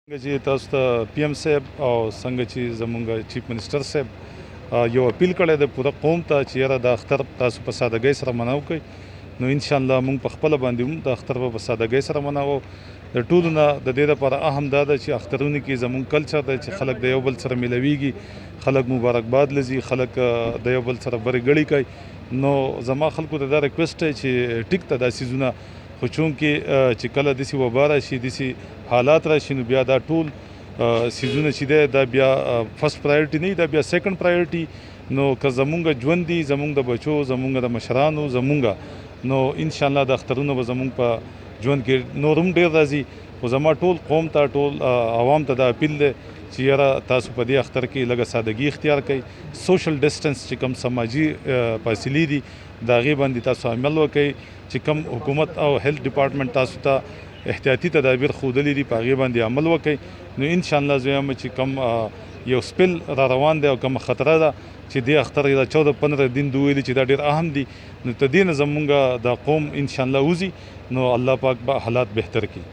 چې تاسو ته پی ایم صاحب او څنګه چې زمونږ چیف منسټر صاحب یو اپیل کړی د پوره قوم ته چې یاره د اختر تاسو په سادګۍ سره مناو کوئ، نو انشاءالله موږ په خپله باندې هم د اختر په سادګۍ سره مناوو. د ټولو نه د دې لپاره اهم دا ده چې اخترونو کې زمونږ کلچر دی چې خلک د یو بل سره میلویږي، خلک مبارکباد لځي، خلک د یو بل سره برې ګړې کوي. نو زما خلکو ته دا ریکویسټ دی چې ټیک ته دا څیزونه، خو چونکې چې کله داسې وبا راشي، داسې حالات راشي، نو بیا دا ټول څیزونه چې دی دا بیا فرست پرایورټي نه وي، دا بیا سیکنډ پرایورټي. نو که زمونږ ژوند دي، زمونږ د بچو، زمونږ د مشرانو، زمونږ، نو انشاءالله د اخترونه به زمونږ په ژوند کې نور هم ډېر راځي. خو زما ټول قوم ته، ټول عوام ته دا اپیل دی چې یاره تاسو په دې اختر کې لږه سادګي اختیار کړئ. سوشل ډسټنس چې کوم سماجي فاصلې دي د هغې باندې تاسو عمل وکړئ. چې کوم حکومت او هیلث ډپارټمنټ تاسو ته احتیاطي تدابیر ښودلي دي په هغې باندې عمل وکړئ. نو انشاءالله زه وایم چې کوم یو سپیل را روان دی او کوم خطره ده چې دې اختر دا 14-15 دن ویلي چې دا ډېر اهم دي، نو د دې نه زمونږ د قوم انشاءالله وځي، نو الله پاک به حالات بهتر کړي.